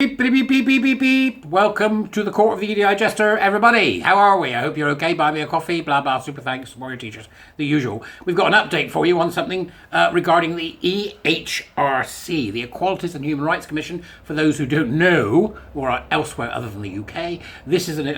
Beep, beep, beep, beep, beep, beep, beep. Welcome to the Court of the EDI Jester, everybody. How are we? I hope you're okay. Buy me a coffee, blah, blah, super thanks, warrior teachers, the usual. We've got an update for you on something regarding the EHRC, the Equalities and Human Rights Commission. For those who don't know, or are elsewhere other than the UK, this is an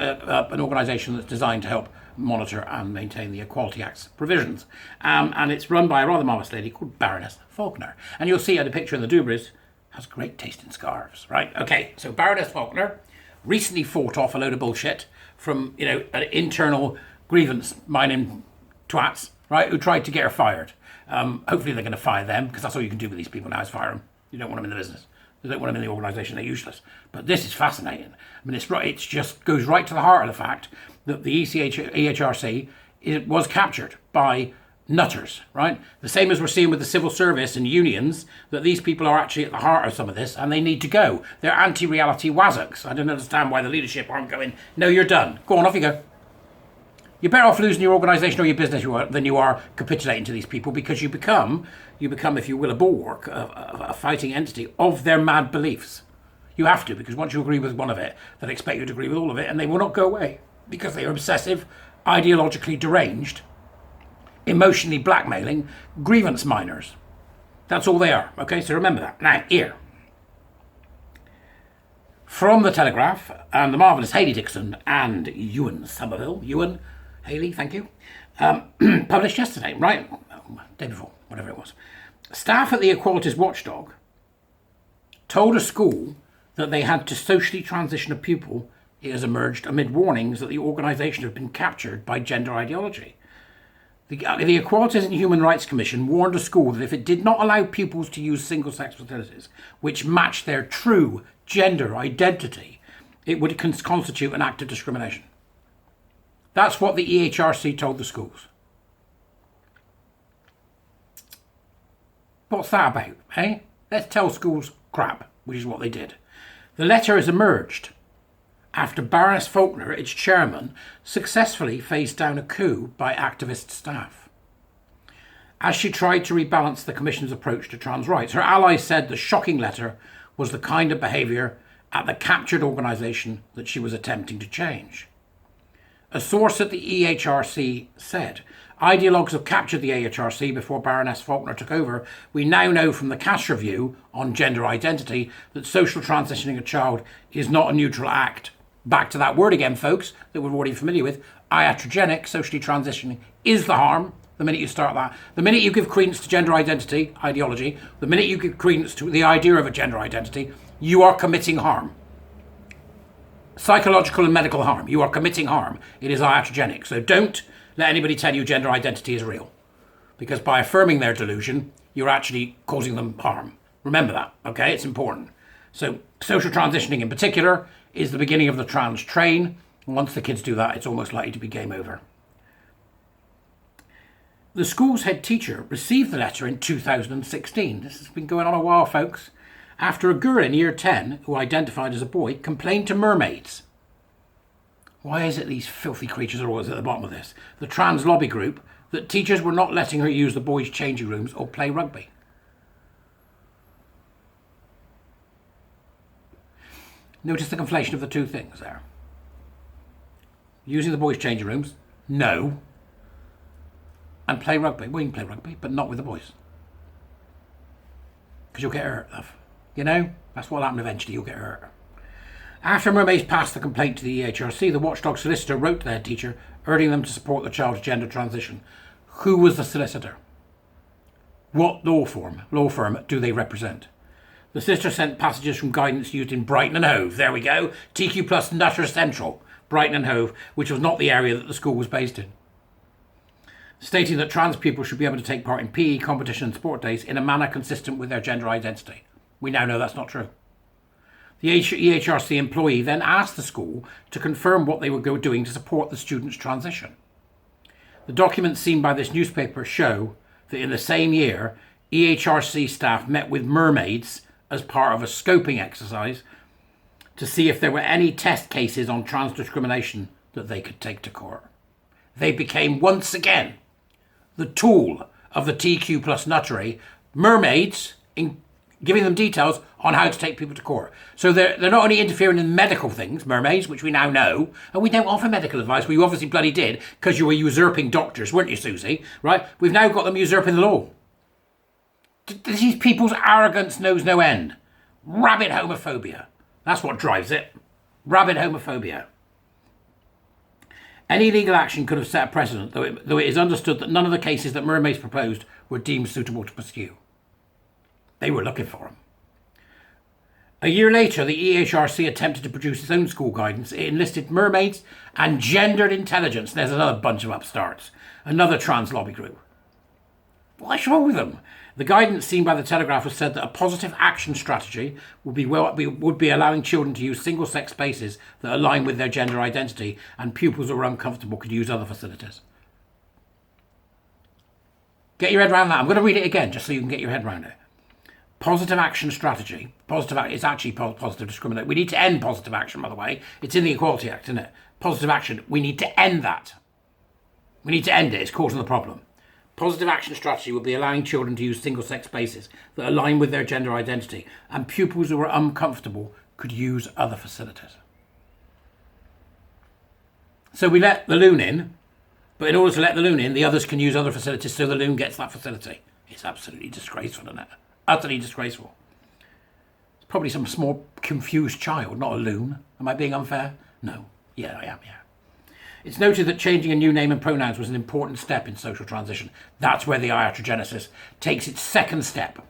organisation that's designed to help monitor and maintain the Equality Act's provisions. And it's run by a rather marvellous lady called Baroness Faulkner. And you'll see, I had a picture in the Dubras, has great taste in scarves, right? Okay, so Baroness Faulkner recently fought off a load of bullshit from, an internal grievance mining twats, right, who tried to get her fired. Hopefully they're going to fire them, because that's all you can do with these people now is fire them. You don't want them in the business. You don't want them in the organisation. They're useless. But this is fascinating. I mean, it just goes right to the heart of the fact that the EHRC was captured by nutters, right? The same as we're seeing with the civil service and unions, that these people are actually at the heart of some of this and they need to go. They're anti-reality wazzocks. I don't understand why the leadership aren't going, no, you're done. Go on, off you go. You're better off losing your organisation or your business than you are capitulating to these people, because you become, if you will, a bulwark, a fighting entity of their mad beliefs. You have to, because once you agree with one of it, they'll expect you to agree with all of it, and they will not go away, because they are obsessive, ideologically deranged, emotionally blackmailing grievance miners. That's all they are. Okay, so remember that. Now, here. From the Telegraph and the marvellous Hayley Dixon and Ewan Somerville. Ewan, Hayley, thank you. Published yesterday, right? Day before, whatever it was. Staff at the Equalities Watchdog told a school that they had to socially transition a pupil. It has emerged amid warnings that the organisation had been captured by gender ideology. The Equalities and Human Rights Commission warned a school that if it did not allow pupils to use single-sex facilities which matched their true gender identity, it would constitute an act of discrimination. That's what the EHRC told the schools. What's that about, eh? Let's tell schools crap, which is what they did. The letter has emerged after Baroness Faulkner, its chairman, successfully faced down a coup by activist staff. As she tried to rebalance the Commission's approach to trans rights, her allies said the shocking letter was the kind of behaviour at the captured organisation that she was attempting to change. A source at the EHRC said, "Ideologues have captured the EHRC before Baroness Faulkner took over. We now know from the Cass Review on gender identity that social transitioning a child is not a neutral act." Back to that word again, folks, that we're already familiar with. Iatrogenic, socially transitioning, is the harm. The minute you start that, the minute you give credence to gender identity, ideology, the minute you give credence to the idea of a gender identity, you are committing harm. Psychological and medical harm. You are committing harm. It is iatrogenic. So don't let anybody tell you gender identity is real, because by affirming their delusion, you're actually causing them harm. Remember that, okay? It's important. So social transitioning in particular is the beginning of the trans train. And once the kids do that, it's almost likely to be game over. The school's head teacher received the letter in 2016. This has been going on a while, folks. After a girl in year 10, who identified as a boy, complained to mermaids. Why is it these filthy creatures are always at the bottom of this? The trans lobby group, that teachers were not letting her use the boys' changing rooms or play rugby. Notice the conflation of the two things there. Using the boys' changing rooms, no. And play rugby. Well, you can play rugby, but not with the boys. Because you'll get hurt, love. That's what'll happen eventually, you'll get hurt. After mermaids passed the complaint to the EHRC, the watchdog solicitor wrote to their teacher, urging them to support the child's gender transition. Who was the solicitor? What law firm do they represent? The solicitor sent passages from guidance used in Brighton and Hove. There we go. TQ plus Nutter Central, Brighton and Hove, which was not the area that the school was based in. Stating that trans people should be able to take part in PE, competition and sport days in a manner consistent with their gender identity. We now know that's not true. The EHRC employee then asked the school to confirm what they were doing to support the student's transition. The documents seen by this newspaper show that in the same year, EHRC staff met with mermaids as part of a scoping exercise to see if there were any test cases on trans discrimination that they could take to court. They became once again the tool of the TQ plus nuttery. Mermaids giving them details on how to take people to court. So they're not only interfering in medical things, mermaids, which we now know, and we don't offer medical advice. We obviously bloody did, because you were usurping doctors, weren't you, Susie? Right? We've now got them usurping the law. These people's arrogance knows no end. Rabid homophobia. That's what drives it. Rabid homophobia. Any legal action could have set a precedent, though it is understood that none of the cases that mermaids proposed were deemed suitable to pursue. They were looking for them. A year later, the EHRC attempted to produce its own school guidance. It enlisted mermaids and gendered intelligence. There's another bunch of upstarts. Another trans lobby group. What's wrong with them? The guidance seen by the Telegraph was said that a positive action strategy would be allowing children to use single-sex spaces that align with their gender identity, and pupils who are uncomfortable could use other facilities. Get your head around that. I'm going to read it again just so you can get your head around it. Positive action strategy. It's actually positive discrimination. We need to end positive action, by the way. It's in the Equality Act, isn't it? Positive action. We need to end that. We need to end it. It's causing the problem. Positive action strategy would be allowing children to use single-sex spaces that align with their gender identity, and pupils who are uncomfortable could use other facilities. So we let the loon in, but in order to let the loon in, the others can use other facilities so the loon gets that facility. It's absolutely disgraceful, isn't it? Utterly disgraceful. It's probably some small confused child, not a loon. Am I being unfair? No. Yeah, I am, yeah. It's noted that changing a new name and pronouns was an important step in social transition. That's where the iatrogenesis takes its second step.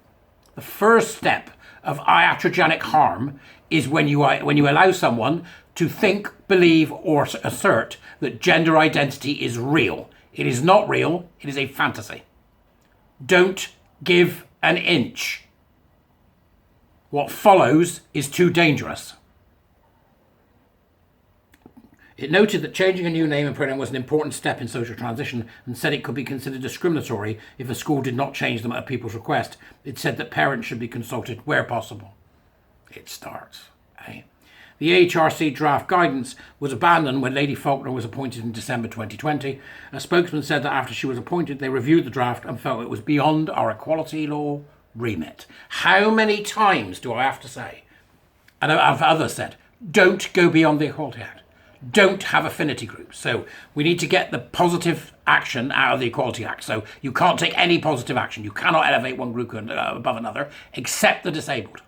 The first step of iatrogenic harm is when you allow someone to think, believe, or assert that gender identity is real. It is not real. It is a fantasy. Don't give an inch. What follows is too dangerous. It noted that changing a new name and pronoun was an important step in social transition, and said it could be considered discriminatory if a school did not change them at a pupil's request. It said that parents should be consulted where possible. It starts. Eh? The EHRC draft guidance was abandoned when Lady Faulkner was appointed in December 2020. A spokesman said that after she was appointed, they reviewed the draft and felt it was beyond our equality law remit. How many times do I have to say? And others said, don't go beyond the Equality Act. Don't have affinity groups. So we need to get the positive action out of the Equality Act. So you can't take any positive action. You cannot elevate one group above another, except the disabled.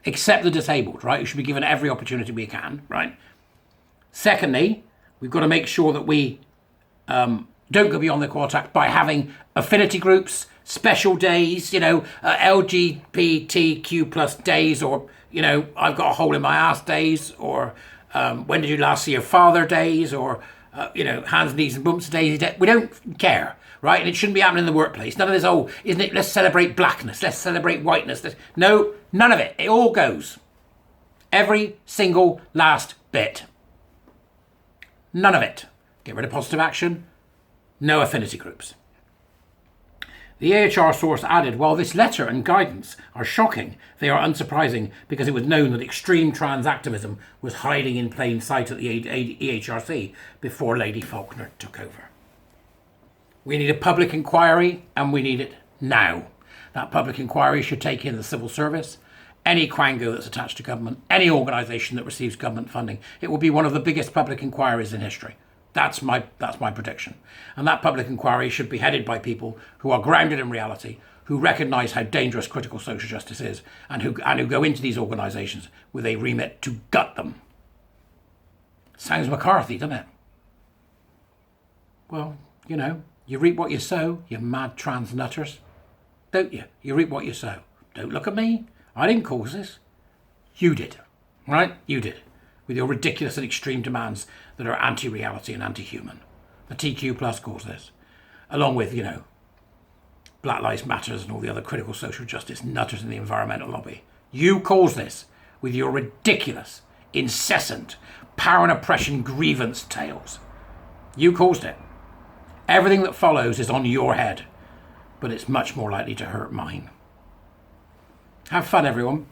Except the disabled, right? You should be given every opportunity we can, right? Secondly, we've got to make sure that we don't go beyond the Equality Act by having affinity groups, special days, LGBTQ plus days, or, I've got a hole in my ass days, or when did you last see your father days, or, hands, knees and bumps days. We don't care, right? And it shouldn't be happening in the workplace. None of this, isn't it? Let's celebrate blackness. Let's celebrate whiteness. No, none of it. It all goes. Every single last bit. None of it. Get rid of positive action. No affinity groups. The AHR source added, while this letter and guidance are shocking, they are unsurprising because it was known that extreme trans activism was hiding in plain sight at the EHRC before Lady Faulkner took over. We need a public inquiry, and we need it now. That public inquiry should take in the civil service, any quango that's attached to government, any organisation that receives government funding. It will be one of the biggest public inquiries in history. That's my prediction. And that public inquiry should be headed by people who are grounded in reality, who recognise how dangerous critical social justice is, and who go into these organisations with a remit to gut them. Sounds McCarthy, doesn't it? Well, you reap what you sow, you mad trans nutters. Don't you? You reap what you sow. Don't look at me. I didn't cause this. You did. Right? You did. With your ridiculous and extreme demands that are anti-reality and anti-human. The TQ plus caused this. Along with, Black Lives Matters and all the other critical social justice nutters in the environmental lobby. You caused this with your ridiculous, incessant, power and oppression grievance tales. You caused it. Everything that follows is on your head, but it's much more likely to hurt mine. Have fun, everyone.